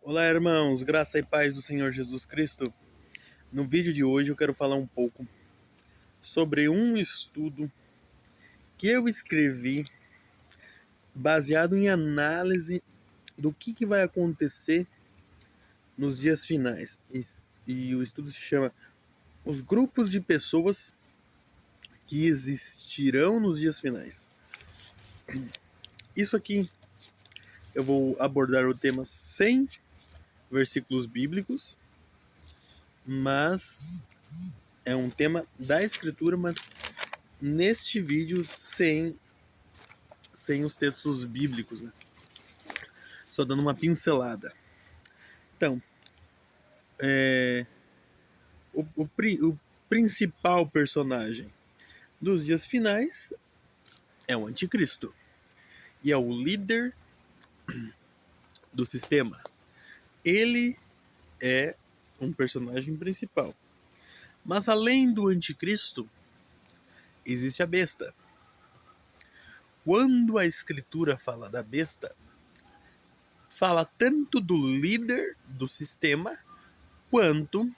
Olá, irmãos, graça e paz do Senhor Jesus Cristo. No vídeo de hoje eu quero falar um pouco sobre um estudo que eu escrevi baseado em análise do que vai acontecer nos dias finais. E o estudo se chama Os Grupos de Pessoas que Existirão nos Dias Finais. Isso aqui eu vou abordar o tema sem versículos bíblicos, mas é um tema da Escritura, mas neste vídeo sem os textos bíblicos, né? Só dando uma pincelada. Então, o principal personagem dos dias finais é o anticristo. E é o líder do sistema. Ele é um personagem principal. Mas além do anticristo, existe a besta. Quando a escritura fala da besta, fala tanto do líder do sistema, quanto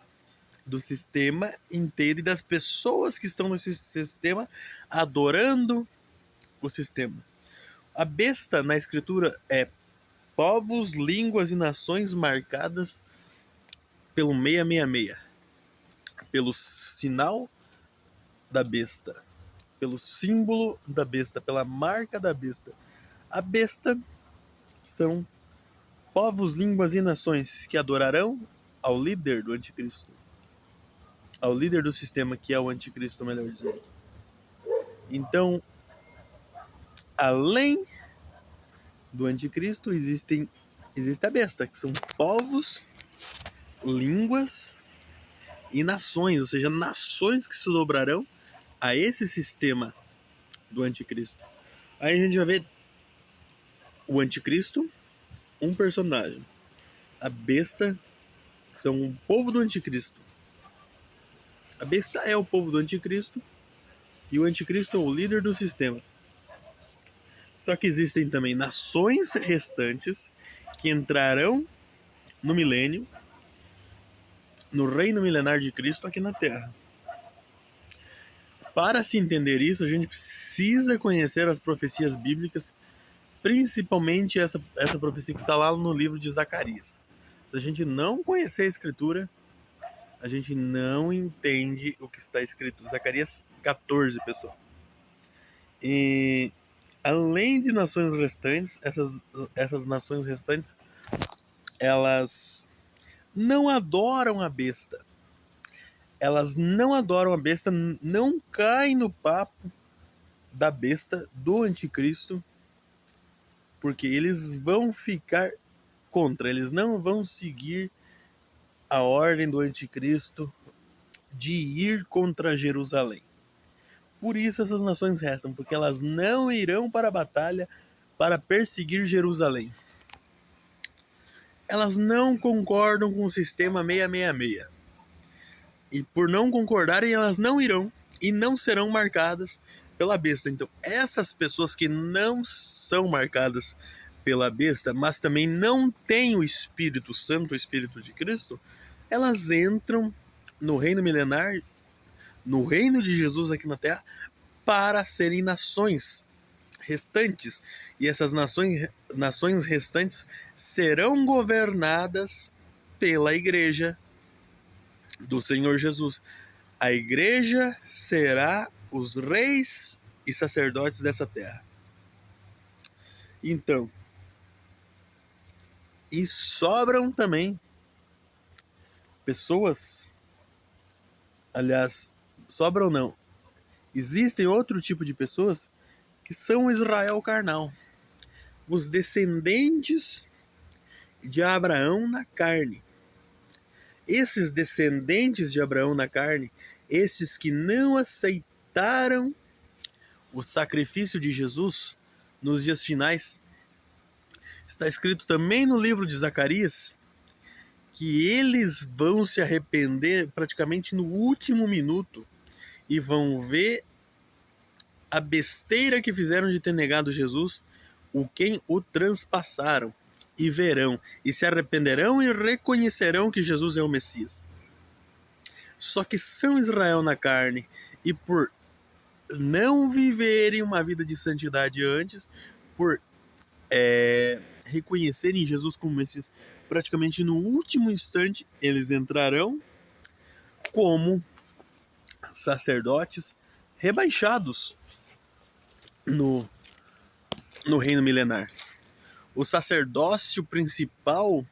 do sistema inteiro e das pessoas que estão nesse sistema adorando o sistema. A besta na escritura é povos, línguas e nações marcadas pelo 666, pelo sinal da besta, pelo símbolo da besta, pela marca da besta. A besta são povos, línguas e nações que adorarão ao líder do anticristo, ao líder do sistema, que é o anticristo, melhor dizendo. Então, além do anticristo, existe a besta, que são povos, línguas e nações, ou seja, nações que se dobrarão a esse sistema do anticristo. Aí a gente vai ver o anticristo, um personagem, a besta, que são o povo do anticristo. A besta é o povo do anticristo e o anticristo é o líder do sistema. Só que existem também nações restantes que entrarão no milênio, no reino milenar de Cristo aqui na Terra. Para se entender isso, a gente precisa conhecer as profecias bíblicas, principalmente essa profecia que está lá no livro de Zacarias. Se a gente não conhecer a Escritura, a gente não entende o que está escrito. Zacarias 14, pessoal. E além de nações restantes, essas nações restantes, elas não adoram a besta. Elas não adoram a besta, não caem no papo da besta, do anticristo, porque eles vão ficar contra, eles não vão seguir a ordem do anticristo de ir contra Jerusalém. Por isso essas nações restam, porque elas não irão para a batalha para perseguir Jerusalém. Elas não concordam com o sistema 666. E por não concordarem, elas não irão e não serão marcadas pela besta. Então, essas pessoas que não são marcadas pela besta, mas também não têm o Espírito Santo, o Espírito de Cristo, elas entram no reino milenar, no reino de Jesus aqui na Terra, para serem nações restantes. E essas nações restantes serão governadas pela igreja do Senhor Jesus. A igreja será os reis e sacerdotes dessa terra. Então, e sobram também pessoas, aliás, sobram não, existem outro tipo de pessoas que são o Israel carnal, os descendentes de Abraão na carne. Esses descendentes de Abraão na carne, esses que não aceitaram o sacrifício de Jesus nos dias finais, está escrito também no livro de Zacarias que eles vão se arrepender praticamente no último minuto e vão ver a besteira que fizeram de ter negado Jesus, quem o transpassaram. e verão, e se arrependerão e reconhecerão que Jesus é o Messias. Só que são Israel na carne, e por não viverem uma vida de santidade antes, por reconhecerem Jesus como Messias praticamente no último instante, eles entrarão como sacerdotes rebaixados no reino milenar. O sacerdócio principal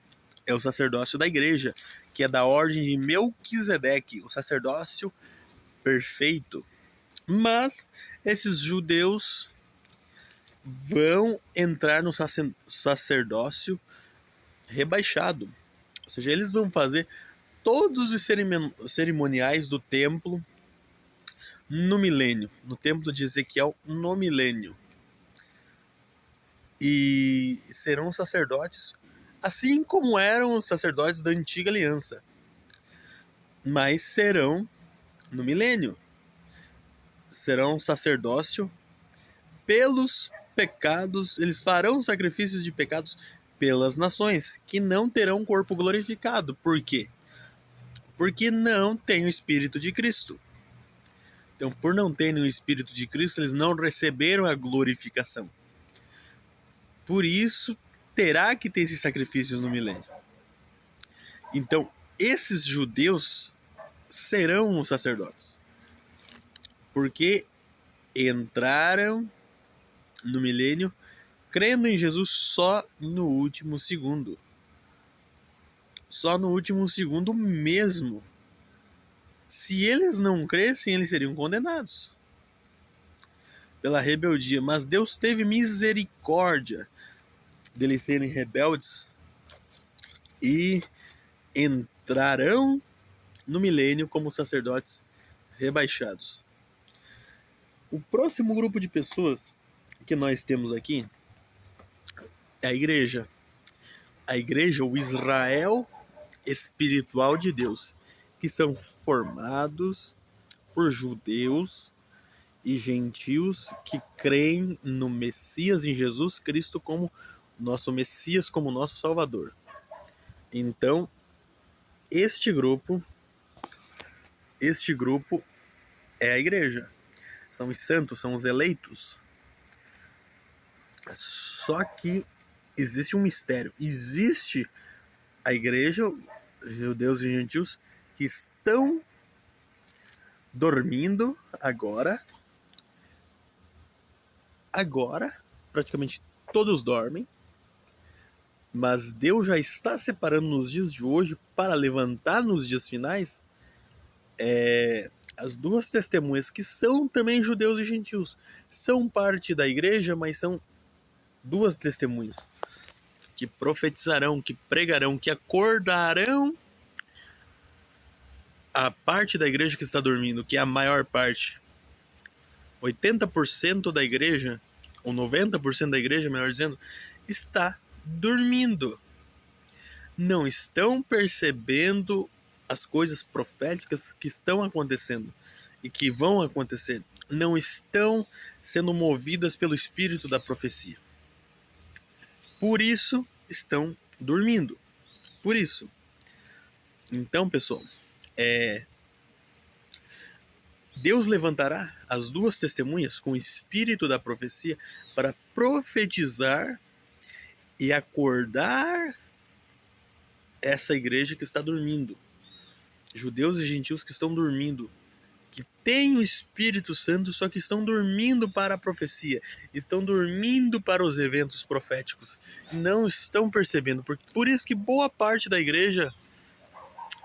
é o sacerdócio da igreja, que é da ordem de Melquisedeque, o sacerdócio perfeito. Mas esses judeus vão entrar no sacerdócio rebaixado. Ou seja, eles vão fazer todos os cerimoniais do templo no milênio, no templo de Ezequiel no milênio. E serão sacerdotes assim como eram os sacerdotes da antiga aliança, mas serão no milênio. Serão sacerdócio pelos pecados, eles farão sacrifícios de pecados pelas nações, que não terão corpo glorificado. Por quê? Porque não tem o Espírito de Cristo. Então, por não terem o Espírito de Cristo, eles não receberam a glorificação. Por isso, terá que ter esses sacrifícios no milênio. Então, esses judeus serão os sacerdotes, porque entraram no milênio crendo em Jesus só no último segundo. Só no último segundo mesmo. Se eles não crescem, eles seriam condenados pela rebeldia. Mas Deus teve misericórdia deles serem rebeldes e entrarão no milênio como sacerdotes rebaixados. O próximo grupo de pessoas que nós temos aqui é a igreja. A igreja, o Israel espiritual de Deus, que são formados por judeus e gentios que creem no Messias, em Jesus Cristo como nosso Messias, como nosso Salvador. Então, este grupo é a igreja. São os santos, são os eleitos. Só que existe um mistério. Existe a igreja, judeus e gentios, que estão dormindo agora, praticamente todos dormem, mas Deus já está separando nos dias de hoje para levantar nos dias finais as duas testemunhas que são também judeus e gentios. São parte da igreja, mas são duas testemunhas que profetizarão, que pregarão, que acordarão a parte da igreja que está dormindo, que é a maior parte. 80% da igreja, ou 90% da igreja, melhor dizendo, está dormindo. Não estão percebendo as coisas proféticas que estão acontecendo e que vão acontecer. Não estão sendo movidas pelo espírito da profecia. Por isso estão dormindo. Por isso. Então, pessoal, Deus levantará as duas testemunhas com o espírito da profecia para profetizar e acordar essa igreja que está dormindo. Judeus e gentios que estão dormindo, que têm o Espírito Santo, só que estão dormindo para a profecia, estão dormindo para os eventos proféticos, não estão percebendo. Por isso que boa parte da igreja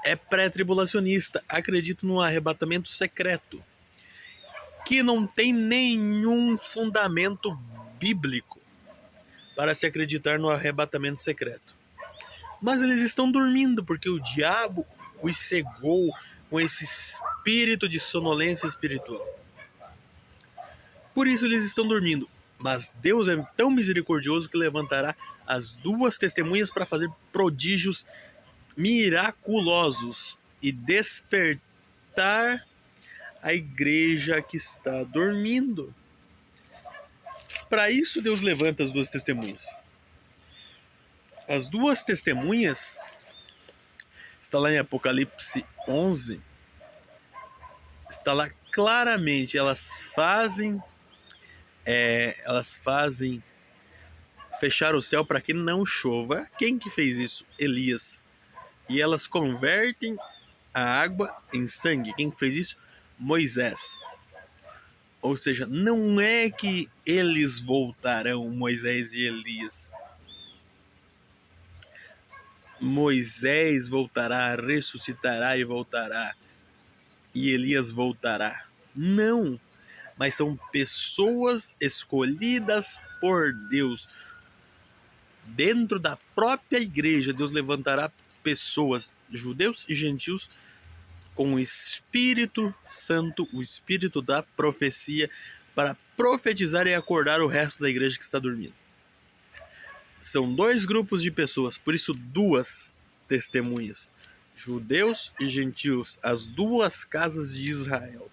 é pré-tribulacionista, acredita no arrebatamento secreto, que não tem nenhum fundamento bíblico para se acreditar no arrebatamento secreto. Mas eles estão dormindo, porque o diabo os cegou com esse espírito de sonolência espiritual. Por isso eles estão dormindo. Mas Deus é tão misericordioso que levantará as duas testemunhas para fazer prodígios miraculosos e despertar a igreja que está dormindo. Para isso Deus levanta as duas testemunhas. As duas testemunhas, está lá em Apocalipse 11, está lá claramente, elas fazem fechar o céu para que não chova. Quem que fez isso? Elias. E elas convertem a água em sangue. Quem que fez isso? Moisés. Ou seja, não é que eles voltarão, Moisés e Elias. Moisés voltará, ressuscitará e voltará. E Elias voltará. Não, mas são pessoas escolhidas por Deus. Dentro da própria igreja, Deus levantará pessoas, judeus e gentios, com o Espírito Santo, o Espírito da profecia, para profetizar e acordar o resto da igreja que está dormindo. São dois grupos de pessoas, por isso duas testemunhas, judeus e gentios, as duas casas de Israel.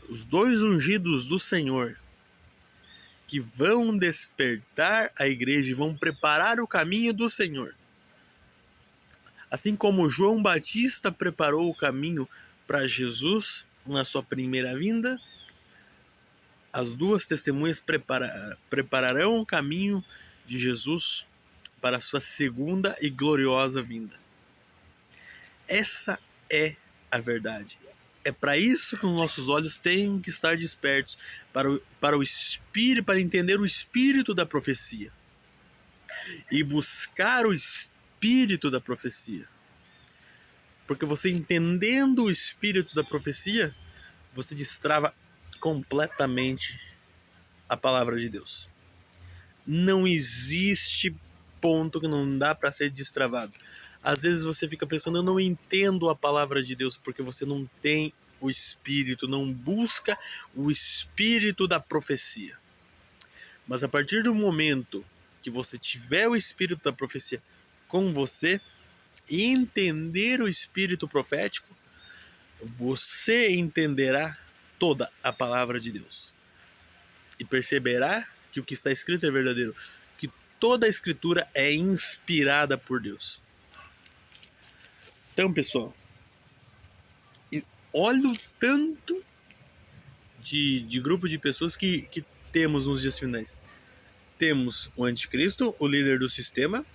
Os dois ungidos do Senhor, que vão despertar a igreja e vão preparar o caminho do Senhor. Assim como João Batista preparou o caminho para Jesus na sua primeira vinda, as duas testemunhas prepararão o caminho de Jesus para a sua segunda e gloriosa vinda. Essa é a verdade. É para isso que os nossos olhos têm que estar despertos, para o Espírito, para entender o Espírito da profecia e buscar o Espírito da profecia. Porque você entendendo o Espírito da profecia, você destrava completamente a palavra de Deus. Não existe ponto que não dá para ser destravado. Às vezes você fica pensando, eu não entendo a palavra de Deus, porque você não tem o Espírito, não busca o Espírito da profecia. Mas a partir do momento que você tiver o Espírito da profecia com você e entender o Espírito profético, você entenderá toda a palavra de Deus e perceberá que o que está escrito é verdadeiro, que toda a escritura é inspirada por Deus. Então, pessoal, olha o tanto de grupo de pessoas que temos nos dias finais. Temos o anticristo, o líder do sistema,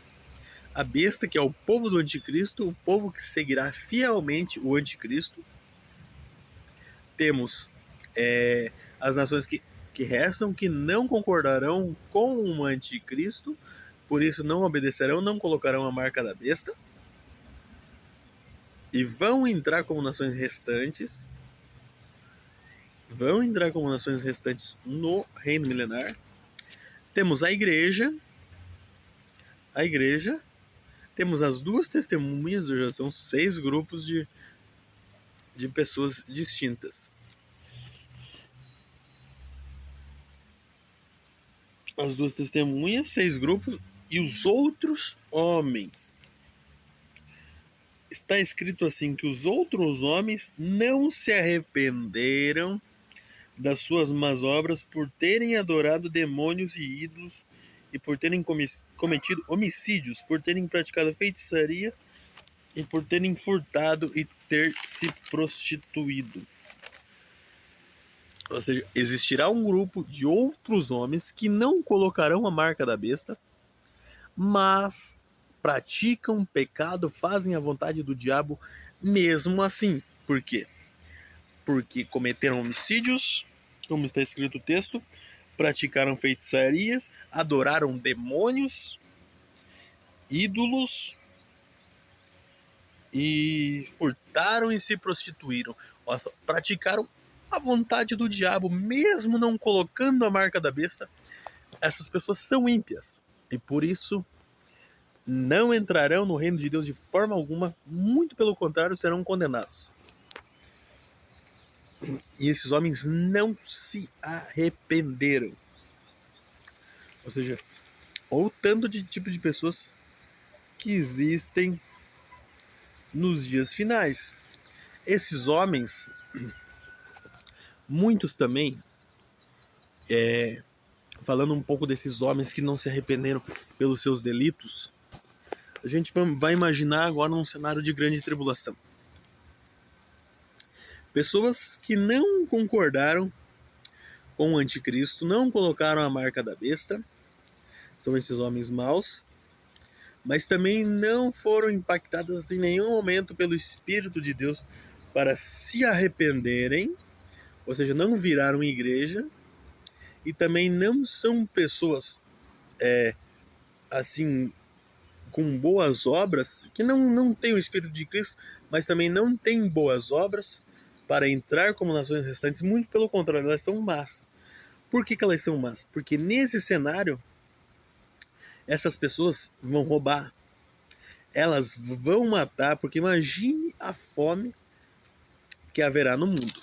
a besta, que é o povo do anticristo, o povo que seguirá fielmente o anticristo. Temos as nações que restam, que não concordarão com o anticristo, por isso não obedecerão, não colocarão a marca da besta, e vão entrar como nações restantes, no reino milenar. Temos a igreja, temos as duas testemunhas, já são 6 grupos de pessoas distintas. As duas testemunhas, 6 grupos, e os outros homens. Está escrito assim, que os outros homens não se arrependeram das suas más obras por terem adorado demônios e ídolos, e por terem cometido homicídios, por terem praticado feitiçaria e por terem furtado e ter se prostituído. Ou seja, existirá um grupo de outros homens que não colocarão a marca da besta, mas praticam pecado, fazem a vontade do diabo mesmo assim. Por quê? Porque cometeram homicídios, como está escrito o texto, praticaram feitiçarias, adoraram demônios, ídolos, e furtaram e se prostituíram. Praticaram a vontade do diabo, mesmo não colocando a marca da besta. Essas pessoas são ímpias, e por isso não entrarão no reino de Deus de forma alguma, muito pelo contrário, serão condenados. E esses homens não se arrependeram. Ou seja, ou tanto de tipo de pessoas que existem nos dias finais. Esses homens, muitos também, falando um pouco desses homens que não se arrependeram pelos seus delitos, a gente vai imaginar agora num cenário de grande tribulação. Pessoas que não concordaram com o anticristo, não colocaram a marca da besta, são esses homens maus, mas também não foram impactadas em nenhum momento pelo Espírito de Deus para se arrependerem, ou seja, não viraram igreja, e também não são pessoas assim com boas obras, que não têm o Espírito de Cristo, mas também não têm boas obras para entrar como nações restantes, muito pelo contrário, elas são más. Por que elas são más? Porque nesse cenário, essas pessoas vão roubar, elas vão matar, porque imagine a fome que haverá no mundo.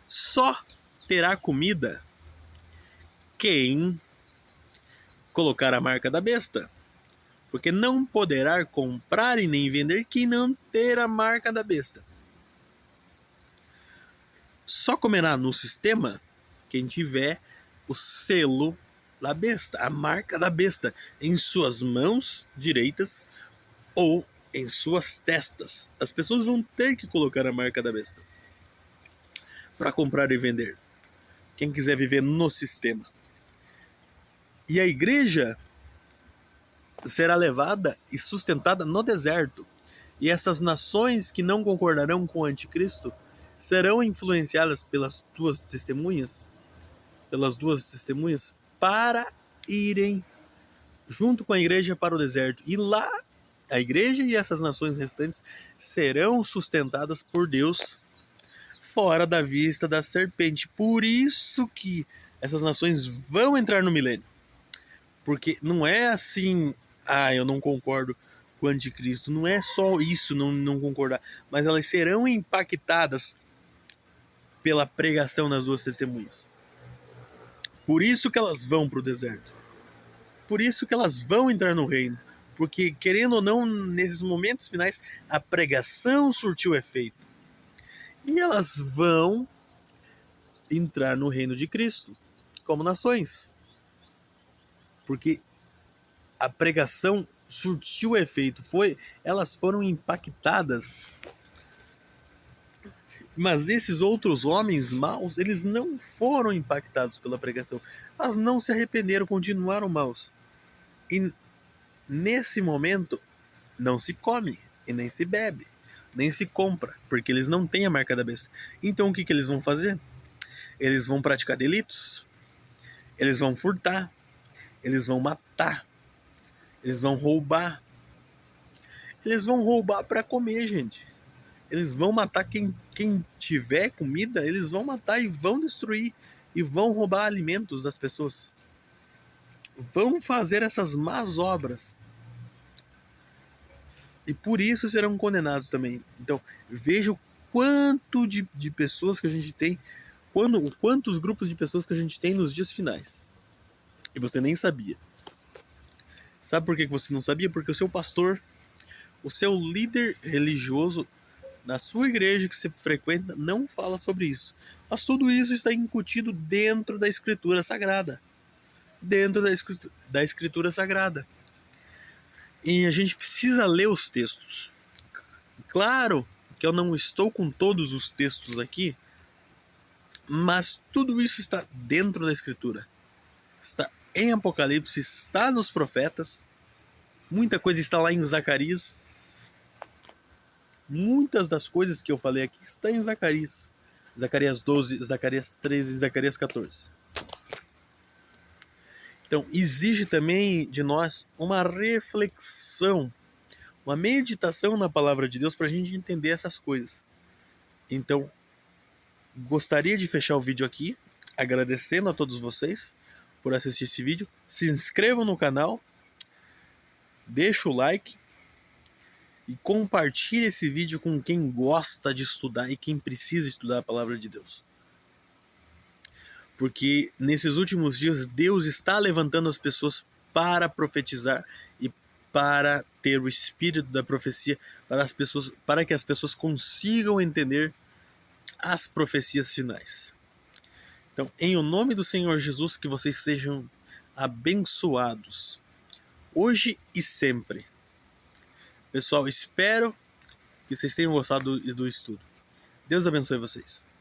Só terá comida quem colocar a marca da besta, porque não poderá comprar e nem vender quem não ter a marca da besta. Só comerá no sistema quem tiver o selo da besta, a marca da besta, em suas mãos direitas ou em suas testas. As pessoas vão ter que colocar a marca da besta para comprar e vender. Quem quiser viver no sistema. E a igreja será levada e sustentada no deserto. E essas nações que não concordarão com o anticristo serão influenciadas pelas duas testemunhas, para irem junto com a igreja para o deserto. E lá a igreja e essas nações restantes serão sustentadas por Deus fora da vista da serpente. Por isso que essas nações vão entrar no milênio. Porque não é assim, eu não concordo com o anticristo. Não é só isso, não concordar. Mas elas serão impactadas pela pregação das duas testemunhas. Por isso que elas vão para o deserto. Por isso que elas vão entrar no reino. Porque, querendo ou não, nesses momentos finais, a pregação surtiu efeito. E elas vão entrar no reino de Cristo, como nações. Porque a pregação surtiu efeito. Elas foram impactadas. Mas esses outros homens maus, eles não foram impactados pela pregação. Elas não se arrependeram, continuaram maus. E nesse momento, não se come e nem se bebe, nem se compra, porque eles não têm a marca da besta. Então o que eles vão fazer? Eles vão praticar delitos, eles vão furtar, eles vão matar, eles vão roubar. Eles vão roubar para comer, gente. Eles vão matar quem tiver comida, eles vão matar e vão destruir. E vão roubar alimentos das pessoas. Vão fazer essas más obras. E por isso serão condenados também. Então, veja o quanto de pessoas que a gente tem, quantos grupos de pessoas que a gente tem nos dias finais. E você nem sabia. Sabe por que você não sabia? Porque o seu pastor, o seu líder religioso na sua igreja que você frequenta não fala sobre isso. Mas tudo isso está incutido dentro da Escritura Sagrada. Dentro da Escritura Sagrada. E a gente precisa ler os textos. Claro que eu não estou com todos os textos aqui, mas tudo isso está dentro da Escritura. Está em Apocalipse, está nos profetas. Muita coisa está lá em Zacarias. Muitas das coisas que eu falei aqui estão em Zacarias. Zacarias 12, Zacarias 13 e Zacarias 14. Então, exige também de nós uma reflexão, uma meditação na palavra de Deus para a gente entender essas coisas. Então, gostaria de fechar o vídeo aqui, agradecendo a todos vocês por assistir esse vídeo. Se inscrevam no canal, deixa o like e compartilhe esse vídeo com quem gosta de estudar e quem precisa estudar a palavra de Deus. Porque nesses últimos dias Deus está levantando as pessoas para profetizar e para ter o espírito da profecia para que as pessoas consigam entender as profecias finais. Então, em o nome do Senhor Jesus, que vocês sejam abençoados, hoje e sempre. Pessoal, espero que vocês tenham gostado do estudo. Deus abençoe vocês.